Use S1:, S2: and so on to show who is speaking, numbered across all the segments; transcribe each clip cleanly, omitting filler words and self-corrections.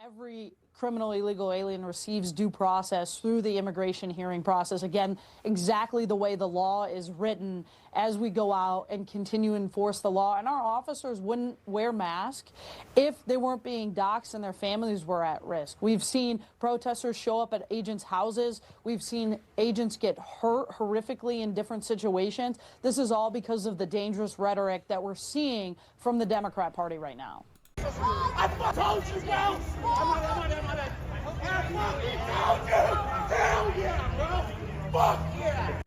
S1: every criminal illegal alien receives due process through the immigration hearing process. Again, exactly the way the law is written as we go out and continue to enforce the law. And our officers wouldn't wear masks if they weren't being doxxed and their families were at risk. We've seen protesters show up at agents' houses. We've seen agents get hurt horrifically in different situations. This is all because of the dangerous rhetoric that we're seeing from the Democrat Party right now.
S2: I told you, bro. I fucking told you. Hell yeah, bro. Fuck yeah.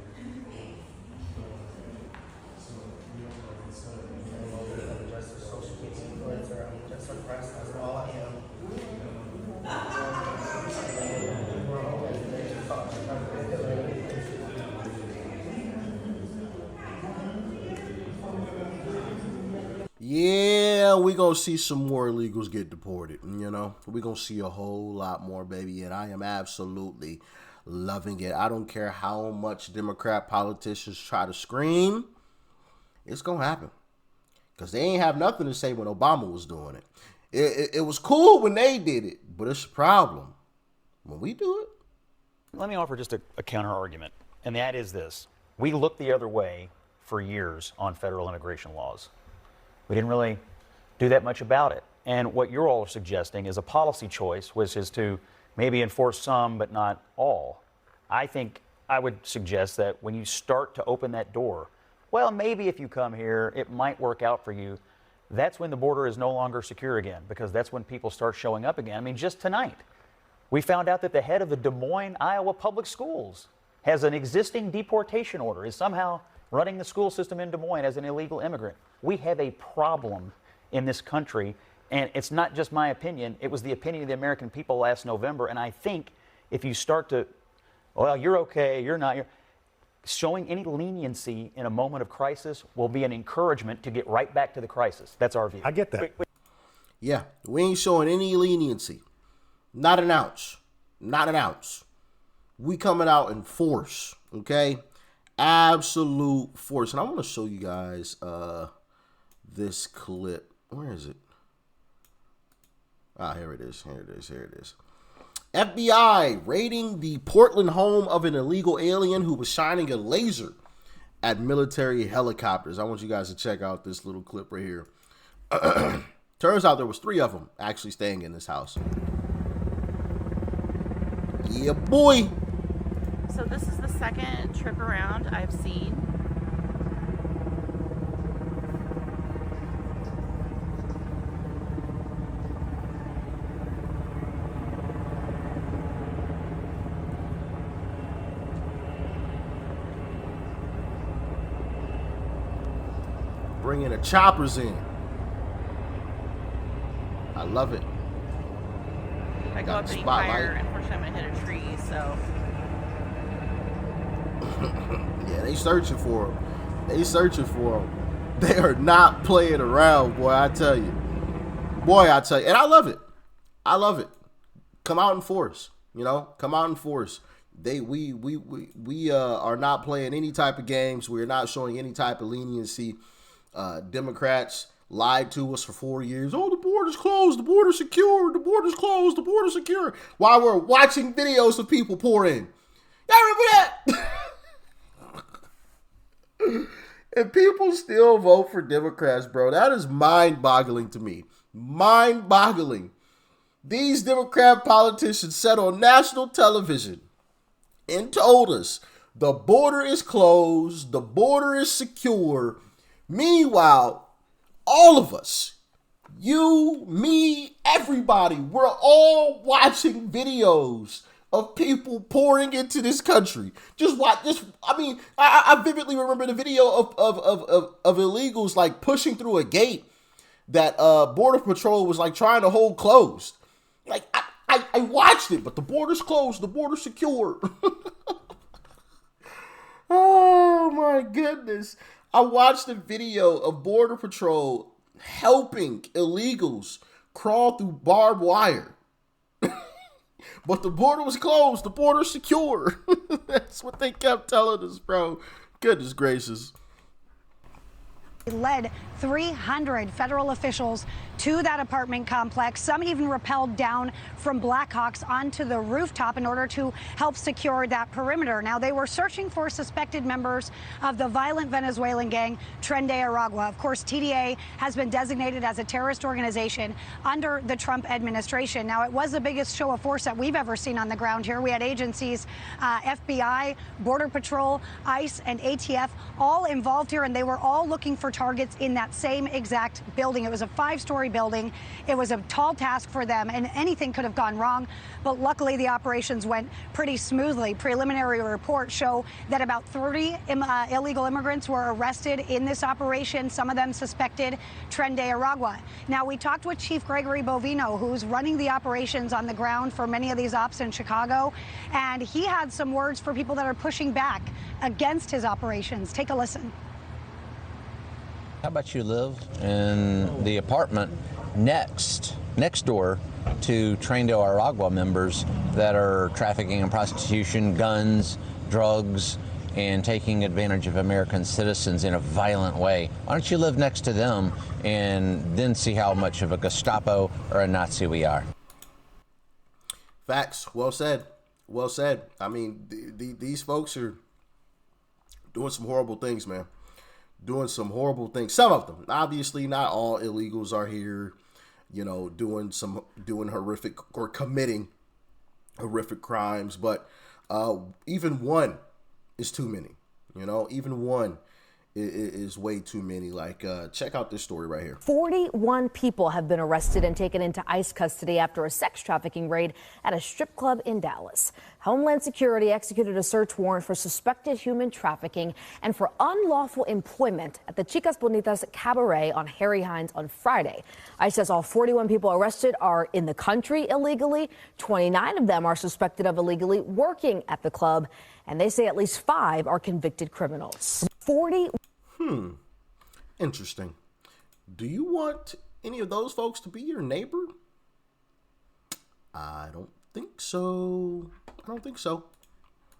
S3: Yeah, we gonna see some more illegals get deported. You know, we gonna see a whole lot more, baby, and I am absolutely loving it. I don't care how much Democrat politicians try to scream, it's gonna happen because they ain't have nothing to say when Obama was doing it. It was cool when they did it, but it's a problem when we do it.
S4: Let me offer just a counter argument, and that is this: we looked the other way for years on federal immigration laws. We didn't really do that much about it. And what you're all suggesting is a policy choice, which is to maybe enforce some but not all. I think I would suggest that when you start to open that door, well, maybe if you come here, it might work out for you. That's when the border is no longer secure again, because that's when people start showing up again. I mean, just tonight, we found out that the head of the Des Moines, Iowa Public Schools has an existing deportation order, is somehow running the school system in Des Moines as an illegal immigrant. We have a problem in this country, and it's not just my opinion. It was the opinion of the American people last November, and I think if you start to, well, you're okay, you're not, showing any leniency in a moment of crisis will be an encouragement to get right back to the crisis. That's our view.
S5: I get that.
S3: Yeah, we ain't showing any leniency. Not an ounce. Not an ounce. We coming out in force, okay? Absolute force. And I want to show you guys this clip. Where is it? Ah, here it is. Here it is. Here it is. FBI raiding the Portland home of an illegal alien who was shining a laser at military helicopters. I want you guys to check out this little clip right here. Turns out there was 3 of them actually staying in this house. Yeah, boy.
S6: So this is the second trip around I've seen.
S3: Bringing the choppers in. I love it.
S6: If I go
S3: Got
S6: up
S3: the
S6: any
S3: spotlight.
S6: higher, unfortunately I'm gonna hit a tree, so.
S3: Yeah, they searching for him. They searching for him. They are not playing around, boy, I tell you. Boy, I tell you. And I love it. I love it. Come out in force. You know, come out in force. We are not playing any type of games. We're not showing any type of leniency. Democrats lied to us for 4 years. Oh, the border's closed. The border's secure. The border's closed. The border's secure. While we're watching videos of people pour in. Y'all remember that? And people still vote for Democrats, bro. That is mind-boggling to me. Mind-boggling. These Democrat politicians sat on national television and told us the border is closed, the border is secure. Meanwhile, all of us, you, me, everybody, we're all watching videos of people pouring into this country. Just watch this. I mean, I vividly remember the video of illegals like pushing through a gate that Border Patrol was like trying to hold closed. Like I watched it, but the border's closed, the border's secure. Oh my goodness. I watched a video of Border Patrol helping illegals crawl through barbed wire. But the border was closed. The border's secure. That's what they kept telling us, bro. Goodness gracious.
S5: led 300 federal officials to that apartment complex. Some even rappelled down from Blackhawks onto the rooftop in order to help secure that perimeter. Now, they were searching for suspected members of the violent Venezuelan gang Tren de Aragua. Of course, TDA has been designated as a terrorist organization under the Trump administration. Now, it was the biggest show of force that we've ever seen on the ground here. We had agencies, FBI, Border Patrol, ICE, and ATF all involved here, and they were all looking for targets in that same exact building. It was a 5-story building. It was a tall task for them, and anything could have gone wrong. But luckily, the operations went pretty smoothly. Preliminary reports show that about 30 illegal immigrants were arrested in this operation, some of them suspected Tren de Aragua. Now, we talked with Chief Gregory Bovino, who's running the operations on the ground for many of these ops in Chicago, and he had some words for people that are pushing back against his operations. Take a listen.
S7: How about you live in the apartment next door to Tren de Aragua members that are trafficking in prostitution, guns, drugs, and taking advantage of American citizens in a violent way? Why don't you live next to them and then see how much of a Gestapo or a Nazi we are?
S3: Facts. Well said. Well said. I mean, these folks are doing some horrible things, man. Doing some horrible things. Some of them. Obviously, not all illegals are here, you know, doing horrific or committing horrific crimes. But even one is too many. You know, even one is way too many. Like, check out this story right here.
S8: 41 people have been arrested and taken into ICE custody after a sex trafficking raid at a strip club in Dallas. Homeland Security executed a search warrant for suspected human trafficking and for unlawful employment at the Chicas Bonitas Cabaret on Harry Hines on Friday. ICE says all 41 people arrested are in the country illegally. 29 of them are suspected of illegally working at the club, and they say at least 5 are convicted criminals.
S3: Interesting. Do you want any of those folks to be your neighbor? I don't think so.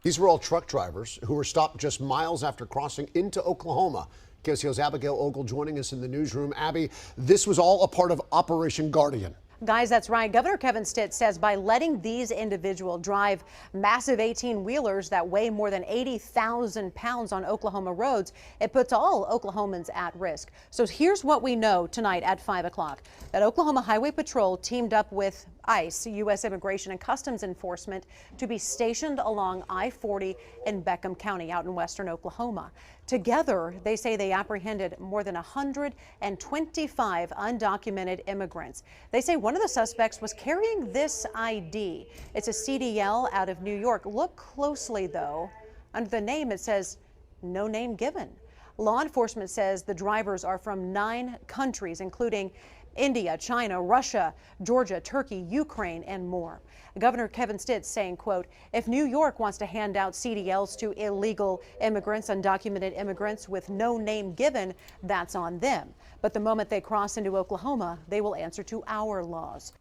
S9: These were all truck drivers who were stopped just miles after crossing into Oklahoma. KOCO's Abigail Ogle joining us in the newsroom. Abby, this was all a part of Operation Guardian.
S10: Guys, that's right. Governor Kevin Stitt says by letting these individuals drive massive 18-wheelers that weigh more than 80,000 pounds on Oklahoma roads, it puts all Oklahomans at risk. So here's what we know tonight at 5 o'clock, that Oklahoma Highway Patrol teamed up with ICE, U.S. Immigration and Customs Enforcement, to be stationed along I-40 in Beckham County out in western Oklahoma. Together, they say they apprehended more than 125 undocumented immigrants. They say one of the suspects was carrying this ID. It's a CDL out of New York. Look closely, though. Under the name, it says no name given. Law enforcement says the drivers are from 9 countries, including India, China, Russia, Georgia, Turkey, Ukraine, and more. Governor Kevin Stitt saying, quote, if New York wants to hand out CDLs to illegal immigrants, undocumented immigrants with no name given, that's on them. But the moment they cross into Oklahoma, they will answer to our laws.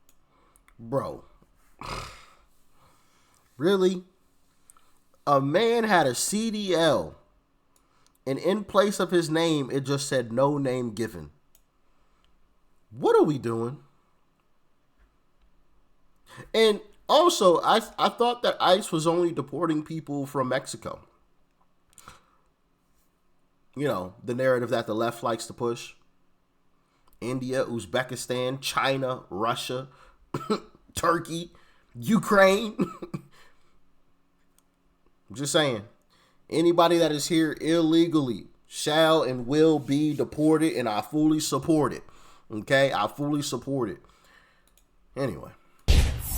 S3: Bro. Really? A man had a CDL, and in place of his name, it just said no name given. What are we doing? And also, I thought that ICE was only deporting people from Mexico. You know, the narrative that the left likes to push. India, Uzbekistan, China, Russia, Turkey, Ukraine. I'm just saying, anybody that is here illegally shall and will be deported, and I fully support it. Okay, I fully support it. Anyway.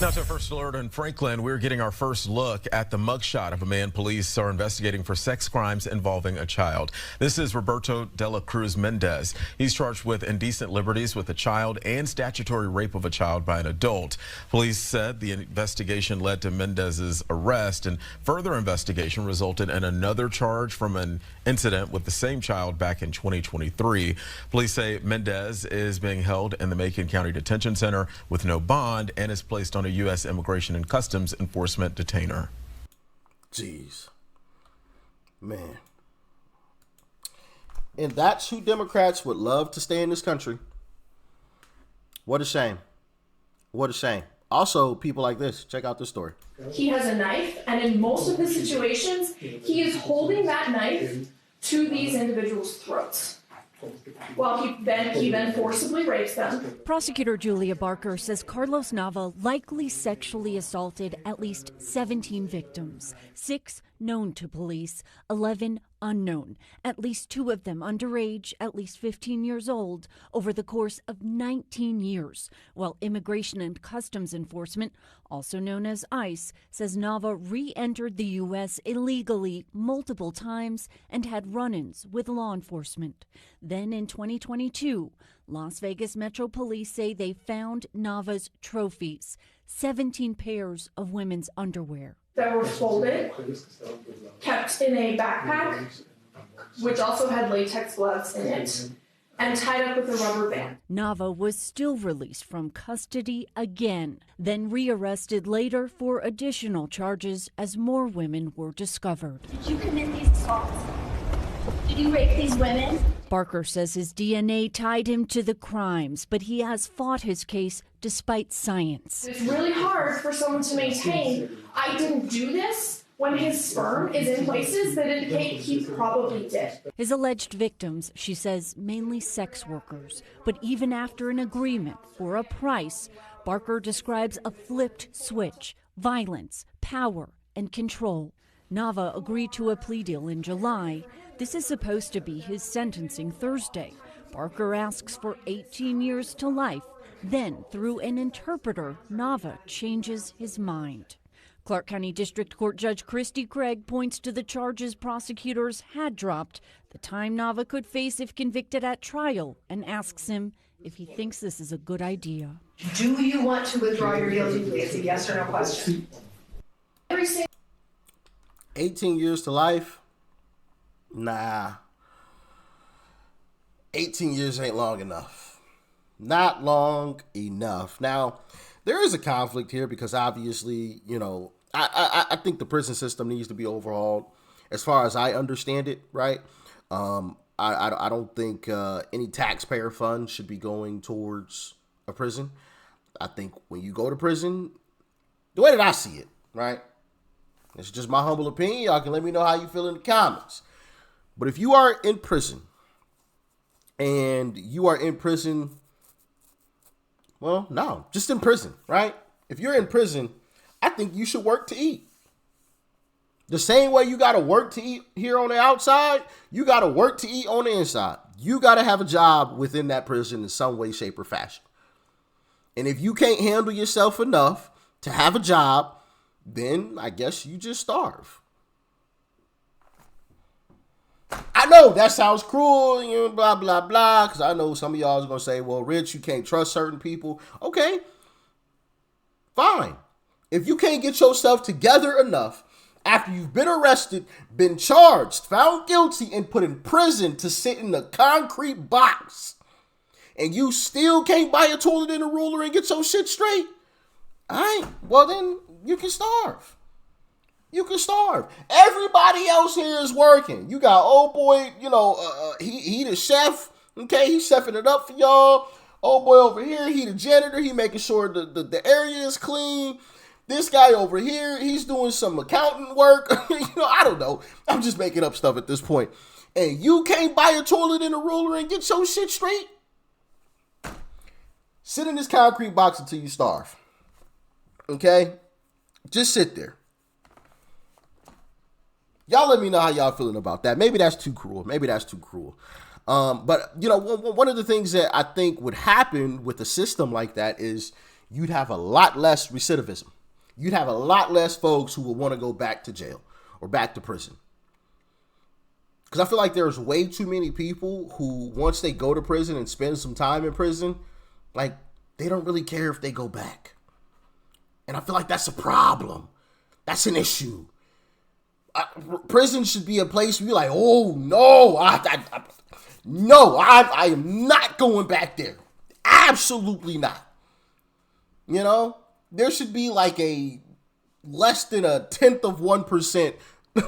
S11: Now to our first alert in Franklin, we're getting our first look at the mugshot of a man police are investigating for sex crimes involving a child. This is Roberto de la Cruz Mendez. He's charged with indecent liberties with a child and statutory rape of a child by an adult. Police said the investigation led to Mendez's arrest, and further investigation resulted in another charge from an incident with the same child back in 2023. Police say Mendez is being held in the Macon County Detention Center with no bond and is placed on a U.S. Immigration and Customs Enforcement detainer.
S3: Jeez. Man. And that's who Democrats would love to stay in this country. What a shame. What a shame. Also, people like this. Check out this story.
S12: He has a knife, and in most of the situations, he is holding that knife to these individuals' throats. Well, he then forcibly rapes them.
S13: Prosecutor Julia Barker says Carlos Nava likely sexually assaulted at least 17 victims, 6 known to police, 11 unknown, at least 2 of them underage, at least 15 years old, over the course of 19 years, while Immigration and Customs Enforcement, also known as ICE, says Nava re-entered the U.S. illegally multiple times and had run-ins with law enforcement. Then in 2022, Las Vegas Metro Police say they found Nava's trophies, 17 pairs of women's underwear.
S12: That were folded, kept in a backpack, which also had latex gloves in it, and tied up with a rubber band.
S13: Nava was still released from custody again, then rearrested later for additional charges as more women were discovered.
S14: Did you commit these assaults? Did you rape these women?
S13: Barker says his DNA tied him to the crimes, but he has fought his case despite science.
S12: It's really hard for someone to maintain, I didn't do this, when his sperm is in places that indicate he probably did.
S13: His alleged victims, she says, mainly sex workers. But even after an agreement for a price, Barker describes a flipped switch, violence, power, and control. Nava agreed to a plea deal in July. This is supposed to be his sentencing Thursday. Barker asks for 18 years to life. Then, through an interpreter, Nava changes his mind. Clark County District Court Judge Christy Craig points to the charges prosecutors had dropped, the time Nava could face if convicted at trial, and asks him if he thinks this is a good idea.
S12: Do you want to withdraw your guilty plea? It's a yes or no question.
S3: 18 years to life? Nah. 18 years ain't long enough. Not long enough. Now, there is a conflict here because obviously, you know, I think the prison system needs to be overhauled as far as I understand it, right? I don't think any taxpayer funds should be going towards a prison. I think when you go to prison, the way that I see it, right? It's just my humble opinion. Y'all can let me know how you feel in the comments. But if you are in prison and you are in prison, well, no, just in prison, right? If you're in prison, I think you should work to eat. The same way you got to work to eat here on the outside, you got to work to eat on the inside. You got to have a job within that prison in some way, shape, or fashion. And if you can't handle yourself enough to have a job, then I guess you just starve. I know that sounds cruel, you know, blah, blah, blah, because I know some of y'all is going to say, well, Rich, you can't trust certain people. Okay, fine. If you can't get yourself together enough after you've been arrested, been charged, found guilty, and put in prison to sit in a concrete box, and you still can't buy a toilet and a ruler and get your shit straight, all right, well, then you can starve. You can starve. Everybody else here is working. You got old boy, you know, he the chef. Okay, he's chefing it up for y'all. Old boy over here, he the janitor. He making sure the area is clean. This guy over here, he's doing some accountant work. You know, I don't know. I'm just making up stuff at this point. And you can't buy a toilet and a ruler and get your shit straight? Sit in this concrete box until you starve. Okay? Just sit there. Y'all let me know how y'all feeling about that. Maybe that's too cruel. But, you know, one of the things that I think would happen with a system like that is you'd have a lot less recidivism. You'd have a lot less folks who would want to go back to jail or back to prison. Because I feel like there's way too many people who, once they go to prison and spend some time in prison, like, they don't really care if they go back. And I feel like that's a problem. That's an issue. Prison should be a place where you're like, oh, no, I am not going back there. Absolutely not. You know, there should be like a less than 1/10 of 1%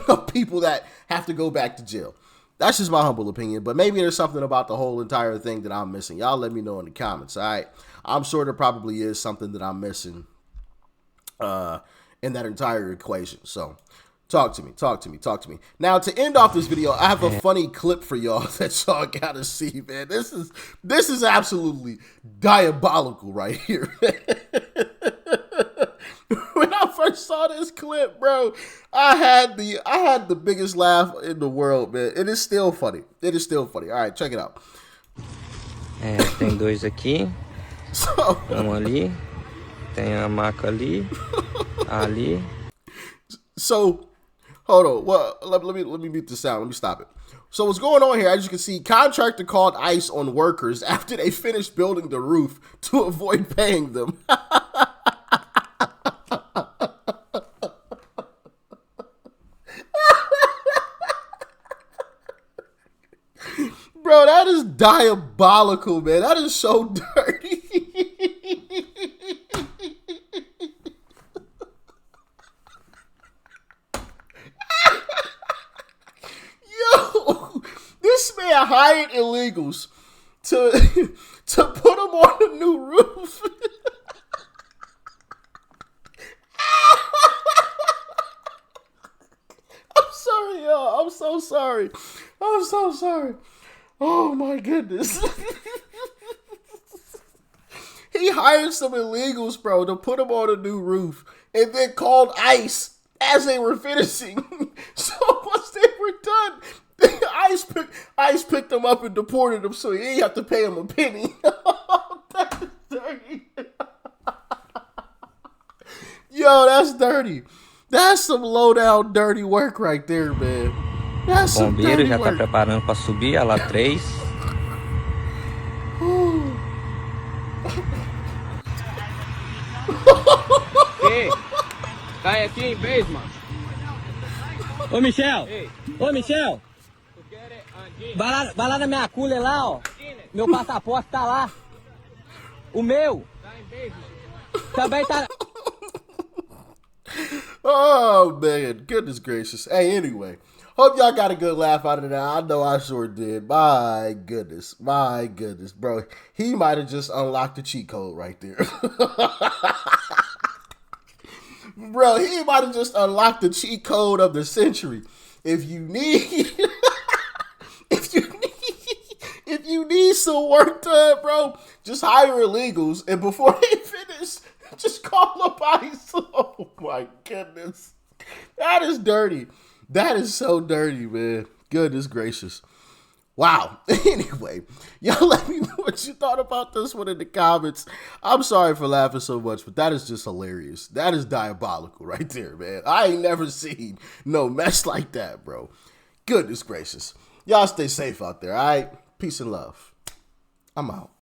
S3: of people that have to go back to jail. That's just my humble opinion, but maybe there's something about the whole entire thing that I'm missing. Y'all let me know in the comments, all right? I'm sure there probably is something that I'm missing in that entire equation. So talk to me. Now, to end off this video, I have a funny clip for y'all that y'all gotta see, man. This is absolutely diabolical right here. When I first saw this clip, bro, I had the biggest laugh in the world, man. It is still funny. All right, check it out.
S15: Tem dois aqui. Ali. Tem a maca ali. Ali.
S3: So, hold on. Well, let me mute the sound. Let me stop it. So what's going on here, as you can see, contractor called ICE on workers after they finished building the roof to avoid paying them. Bro, that is diabolical, man. That is so dirty. Yo, this man hired illegals to put them on a new roof. I'm sorry, y'all. I'm so sorry. Oh my goodness. He hired some illegals, bro, to put them on a new roof and then called ICE as they were finishing. So once they were done, ICE picked them up and deported them, so he didn't have to pay him a penny. That is dirty. Yo, that's dirty. That's some low down dirty work right there, man. That's
S15: O bombeiro já tá preparando para subir a lá 3.
S16: Ei, cai aqui em vez, mano. Ô, Michel. Ô, Michel. Vai lá na minha cooler lá, ó. Meu passaporte tá lá. O meu. Também tá.
S3: Oh, man. Goodness gracious. Hey, anyway. Hope y'all got a good laugh out of that. I know I sure did. My goodness, bro. He might have just unlocked the cheat code right there. Bro, he might have just unlocked the cheat code of the century. If you need some work done, bro, just hire illegals, and before they finish, just call up ICE. Oh my goodness. That is dirty. That is so dirty, man. Goodness gracious. Wow. Anyway, y'all let me know what you thought about this one in the comments. I'm sorry for laughing so much, but that is just hilarious. That is diabolical right there, man. I ain't never seen no mess like that, bro. Goodness gracious. Y'all stay safe out there, all right? Peace and love. I'm out.